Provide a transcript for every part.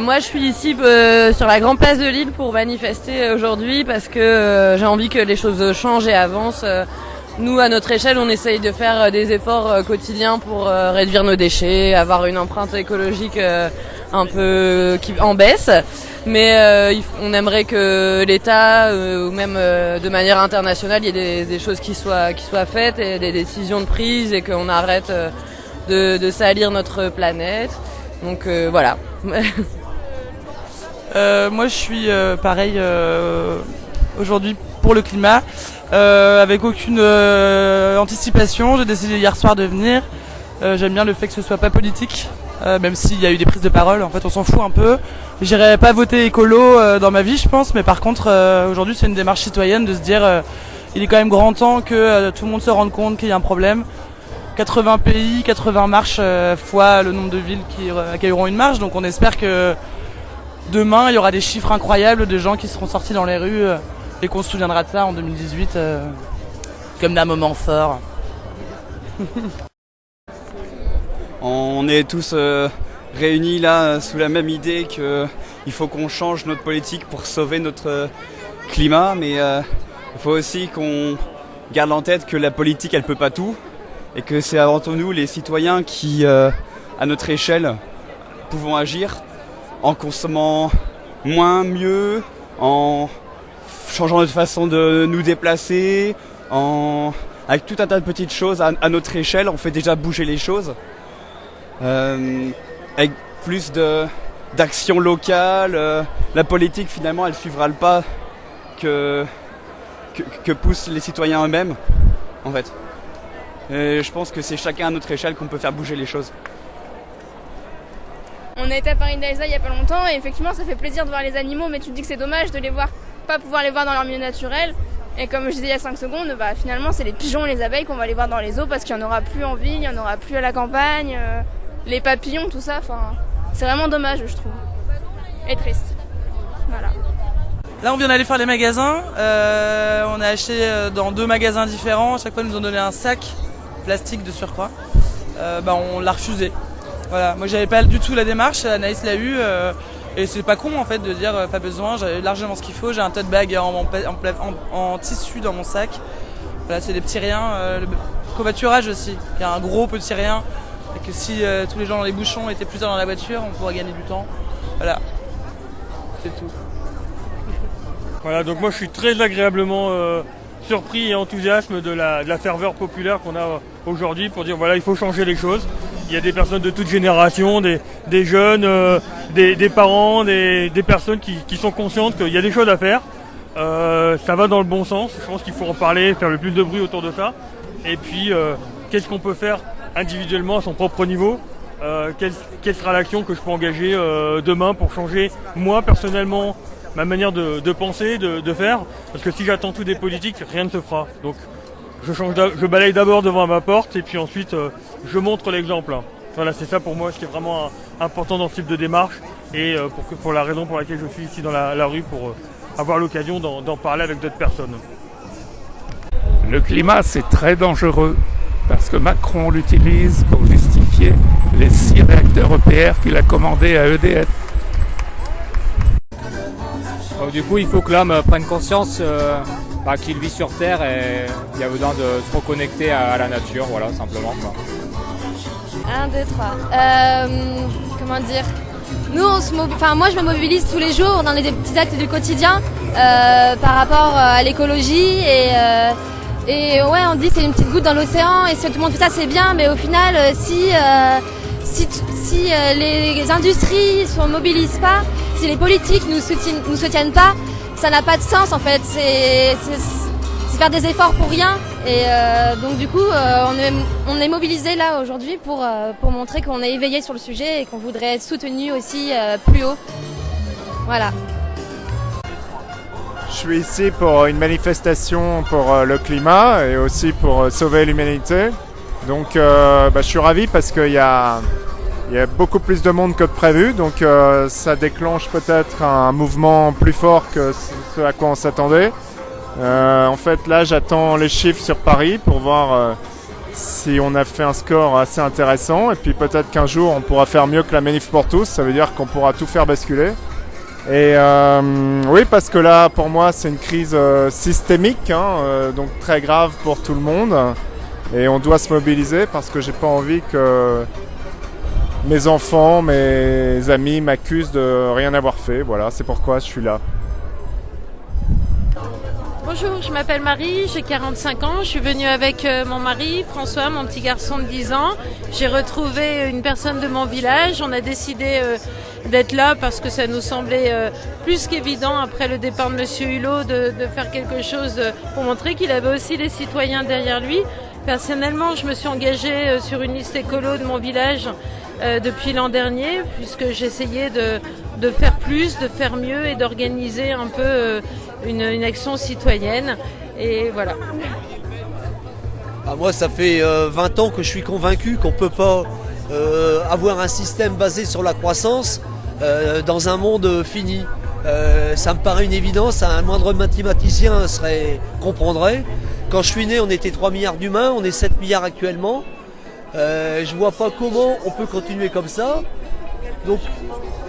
Moi, je suis ici sur la grande place de Lille pour manifester aujourd'hui parce que j'ai envie que les choses changent et avancent. Nous, à notre échelle, on essaye de faire des efforts quotidiens pour réduire nos déchets, avoir une empreinte écologique un peu en baisse. Mais on aimerait que l'État, ou même de manière internationale, il y ait des choses qui soient faites et des décisions de prise et qu'on arrête de salir notre planète. Donc voilà. Moi, je suis pareil aujourd'hui pour le climat, avec aucune anticipation. J'ai décidé hier soir de venir. J'aime bien le fait que ce soit pas politique, même s'il y a eu des prises de parole. En fait, on s'en fout un peu. J'irai pas voter écolo dans ma vie, je pense, mais par contre, aujourd'hui, c'est une démarche citoyenne de se dire, il est quand même grand temps que tout le monde se rende compte qu'il y a un problème. 80 pays, 80 marches fois le nombre de villes qui accueilleront une marche. Donc on espère que demain, il y aura des chiffres incroyables de gens qui seront sortis dans les rues et qu'on se souviendra de ça en 2018 comme d'un moment fort. On est tous réunis là sous la même idée qu'il faut qu'on change notre politique pour sauver notre climat, mais il faut aussi qu'on garde en tête que la politique elle peut pas tout et que c'est avant tout nous les citoyens qui à notre échelle pouvons agir en consommant moins, mieux, en changeant notre façon de nous déplacer, avec tout un tas de petites choses à notre échelle, on fait déjà bouger les choses. Avec plus d'action locale, la politique finalement elle suivra le pas que poussent les citoyens eux-mêmes en fait. Et je pense que c'est chacun à notre échelle qu'on peut faire bouger les choses. On a été à Paris d'Alsace il y a pas longtemps et effectivement ça fait plaisir de voir les animaux, mais tu te dis que c'est dommage de les voir, pas pouvoir les voir dans leur milieu naturel. Et comme je disais il y a 5 secondes, finalement c'est les pigeons et les abeilles qu'on va aller voir dans les zoos parce qu'il n'y en aura plus en ville, il n'y en aura plus à la campagne, les papillons, tout ça, c'est vraiment dommage je trouve. Et triste. Voilà. Là on vient d'aller faire les magasins, on a acheté dans 2 magasins différents, à chaque fois ils nous ont donné un sac plastique de surcroît. On l'a refusé. Voilà, moi j'avais pas du tout la démarche, Anaïs l'a eu et c'est pas con en fait de dire pas besoin, j'avais largement ce qu'il faut, j'ai un tote bag en tissu dans mon sac. Voilà, c'est des petits riens, le covoiturage aussi, il y a un gros petit rien et que si tous les gens dans les bouchons étaient plus tard dans la voiture, on pourrait gagner du temps. Voilà, c'est tout. Voilà, donc moi je suis très agréablement surpris et enthousiasme de la ferveur populaire qu'on a aujourd'hui pour dire voilà il faut changer les choses. Il y a des personnes de toute génération, des jeunes, des parents, des personnes qui sont conscientes qu'il y a des choses à faire. Ça va dans le bon sens, je pense qu'il faut en parler, faire le plus de bruit autour de ça. Et puis qu'est-ce qu'on peut faire individuellement à son propre niveau, quelle sera l'action que je peux engager demain pour changer moi personnellement ma manière de penser, de faire, parce que si j'attends tout des politiques, rien ne se fera. Donc je balaye d'abord devant ma porte et puis ensuite je montre l'exemple. Voilà, c'est ça pour moi ce qui est vraiment important dans ce type de démarche et pour la raison pour laquelle je suis ici dans la rue pour avoir l'occasion d'en parler avec d'autres personnes. Le climat c'est très dangereux parce que Macron l'utilise pour justifier les 6 réacteurs EPR qu'il a commandés à EDF. Donc, du coup, il faut que l'homme prenne conscience qu'il vit sur Terre et il y a besoin de se reconnecter à la nature, voilà, simplement. 1, 2, 3. Comment dire ? Nous, moi, je me mobilise tous les jours dans les petits actes du quotidien par rapport à l'écologie et ouais, on dit c'est une petite goutte dans l'océan et si tout le monde fait ça, c'est bien, mais au final, si les industries ne se mobilisent pas, si les politiques nous soutiennent pas, ça n'a pas de sens en fait. C'est faire des efforts pour rien. Et donc du coup, on est mobilisés là aujourd'hui pour montrer qu'on est éveillé sur le sujet et qu'on voudrait être soutenu aussi plus haut. Voilà. Je suis ici pour une manifestation pour le climat et aussi pour sauver l'humanité. Donc je suis ravi parce qu'il y a beaucoup plus de monde que prévu, donc ça déclenche peut-être un mouvement plus fort que ce à quoi on s'attendait. En fait, là, j'attends les chiffres sur Paris pour voir si on a fait un score assez intéressant. Et puis peut-être qu'un jour on pourra faire mieux que la Manif pour tous, ça veut dire qu'on pourra tout faire basculer. Et oui, parce que là, pour moi, c'est une crise systémique, donc très grave pour tout le monde. Et on doit se mobiliser parce que j'ai pas envie que mes enfants, mes amis m'accusent de rien avoir fait. Voilà, c'est pourquoi je suis là. Bonjour, je m'appelle Marie, j'ai 45 ans, je suis venue avec mon mari François, mon petit garçon de 10 ans. J'ai retrouvé une personne de mon village, on a décidé d'être là parce que ça nous semblait plus qu'évident après le départ de Monsieur Hulot de faire quelque chose pour montrer qu'il avait aussi les citoyens derrière lui. Personnellement, je me suis engagée sur une liste écolo de mon village depuis l'an dernier puisque j'essayais de faire plus, de faire mieux et d'organiser un peu une action citoyenne. Et voilà. Moi, ça fait 20 ans que je suis convaincu qu'on ne peut pas avoir un système basé sur la croissance dans un monde fini. Ça me paraît une évidence, un moindre mathématicien comprendrait. Quand je suis né, on était 3 milliards d'humains, on est 7 milliards actuellement. Je vois pas comment on peut continuer comme ça. Donc,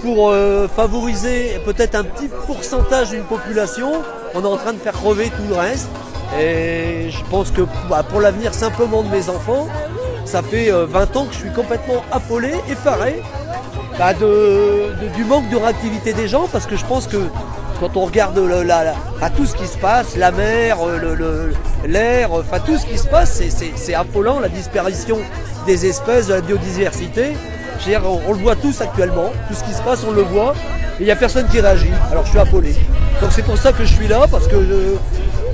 pour favoriser peut-être un petit pourcentage d'une population, on est en train de faire crever tout le reste. Et je pense que pour l'avenir simplement de mes enfants, ça fait 20 ans que je suis complètement affolé, effaré du manque de réactivité des gens, parce que je pense que quand on regarde tout ce qui se passe, la mer, l'air, tout ce qui se passe, c'est affolant, la disparition des espèces, de la biodiversité. Je veux dire, on le voit tous actuellement, tout ce qui se passe, on le voit, et il n'y a personne qui réagit. Alors je suis affolé. Donc c'est pour ça que je suis là, parce que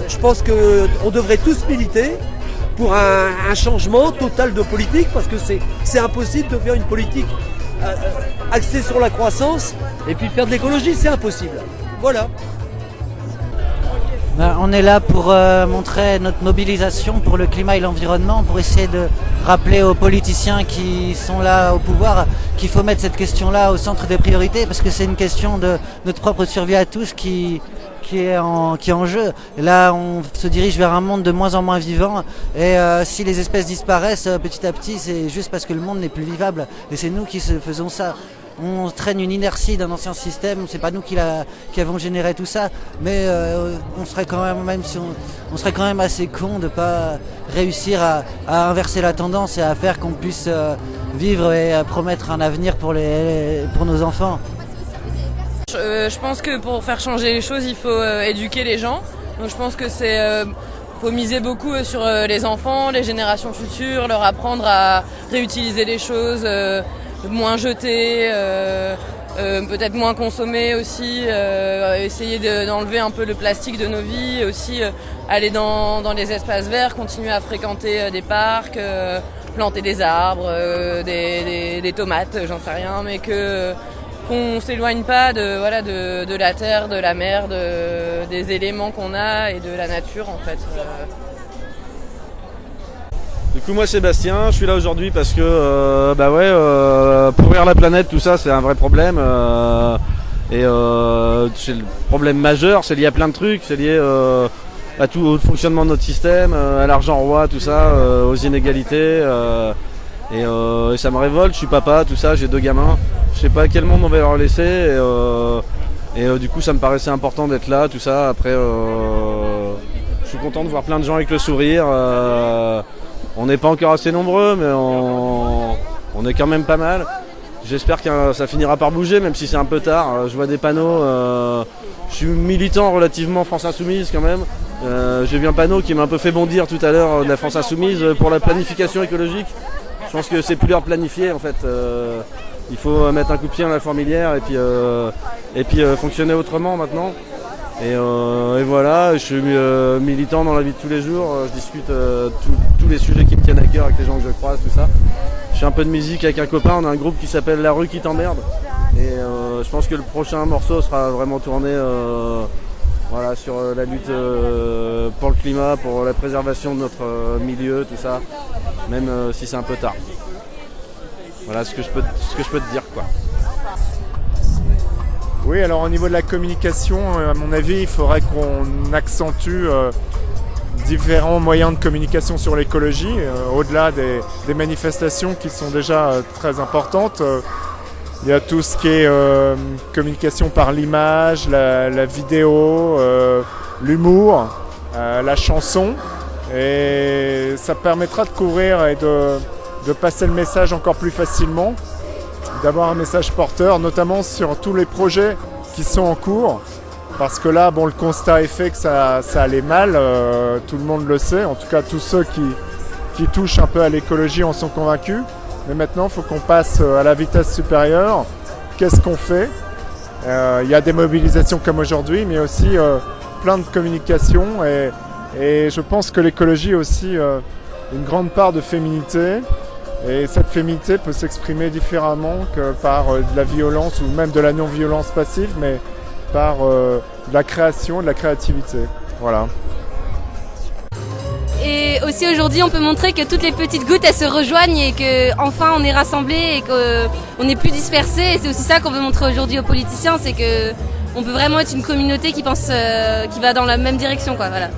je pense qu'on devrait tous militer pour un changement total de politique, parce que c'est impossible de faire une politique axée sur la croissance et puis faire de l'écologie, c'est impossible. Voilà. On est là pour montrer notre mobilisation pour le climat et l'environnement, pour essayer de rappeler aux politiciens qui sont là au pouvoir qu'il faut mettre cette question-là au centre des priorités, parce que c'est une question de notre propre survie à tous qui est en jeu. Là, on se dirige vers un monde de moins en moins vivant, et si les espèces disparaissent petit à petit, c'est juste parce que le monde n'est plus vivable, et c'est nous qui faisons ça. On traîne une inertie d'un ancien système, c'est pas nous qui avons généré tout ça, mais on serait quand même assez con de pas réussir à inverser la tendance et à faire qu'on puisse vivre et promettre un avenir pour nos enfants. Je pense que pour faire changer les choses, il faut éduquer les gens. Donc je pense que faut miser beaucoup sur les enfants, les générations futures, leur apprendre à réutiliser les choses, moins jeter, peut-être moins consommer aussi, essayer d'enlever un peu le plastique de nos vies, aussi aller dans les espaces verts, continuer à fréquenter des parcs, planter des arbres, des tomates, j'en sais rien, mais qu'on s'éloigne pas de la terre, de la mer, des éléments qu'on a et de la nature en fait. Du coup moi Sébastien, je suis là aujourd'hui parce que pourrir la planète, tout ça c'est un vrai problème c'est le problème majeur, c'est lié à plein de trucs, c'est lié à tout au fonctionnement de notre système, à l'argent roi, tout ça, aux inégalités et ça me révolte, je suis papa, tout ça, j'ai 2 gamins, je sais pas quel monde on va leur laisser et du coup ça me paraissait important d'être là, tout ça. Après je suis content de voir plein de gens avec le sourire. On n'est pas encore assez nombreux, mais on est quand même pas mal. J'espère que ça finira par bouger, même si c'est un peu tard. Je vois des panneaux. Je suis militant relativement France Insoumise quand même. J'ai vu un panneau qui m'a un peu fait bondir tout à l'heure de la France Insoumise pour la planification écologique. Je pense que c'est plus l'heure de planifier en fait. Il faut mettre un coup de pied dans la fourmilière et puis fonctionner autrement maintenant. Et voilà, je suis militant dans la vie de tous les jours, je discute tous les sujets qui me tiennent à cœur avec les gens que je croise, tout ça. Je fais un peu de musique avec un copain, on a un groupe qui s'appelle La Rue qui t'emmerde. Et je pense que le prochain morceau sera vraiment tourné sur la lutte pour le climat, pour la préservation de notre milieu, tout ça, même si c'est un peu tard. Voilà ce que je peux te dire quoi. Oui, alors au niveau de la communication, à mon avis, il faudrait qu'on accentue différents moyens de communication sur l'écologie, au-delà des manifestations qui sont déjà très importantes. Il y a tout ce qui est communication par l'image, la vidéo, l'humour, la chanson. Et ça permettra de couvrir et de passer le message encore plus facilement, d'avoir un message porteur, notamment sur tous les projets qui sont en cours. Parce que là, bon, le constat est fait que ça allait mal, tout le monde le sait, en tout cas tous ceux qui touchent un peu à l'écologie en sont convaincus. Mais maintenant, il faut qu'on passe à la vitesse supérieure. Qu'est-ce qu'on fait ? Il y a des mobilisations comme aujourd'hui, mais aussi plein de communication. Et je pense que l'écologie a aussi une grande part de féminité. Et cette féminité peut s'exprimer différemment que par de la violence ou même de la non-violence passive, mais par de la création, de la créativité. Voilà. Et aussi aujourd'hui, on peut montrer que toutes les petites gouttes, elles se rejoignent et qu'enfin on est rassemblés et qu'on n'est plus dispersés. Et c'est aussi ça qu'on veut montrer aujourd'hui aux politiciens, c'est qu'on peut vraiment être une communauté qui pense, qui va dans la même direction, quoi. Voilà.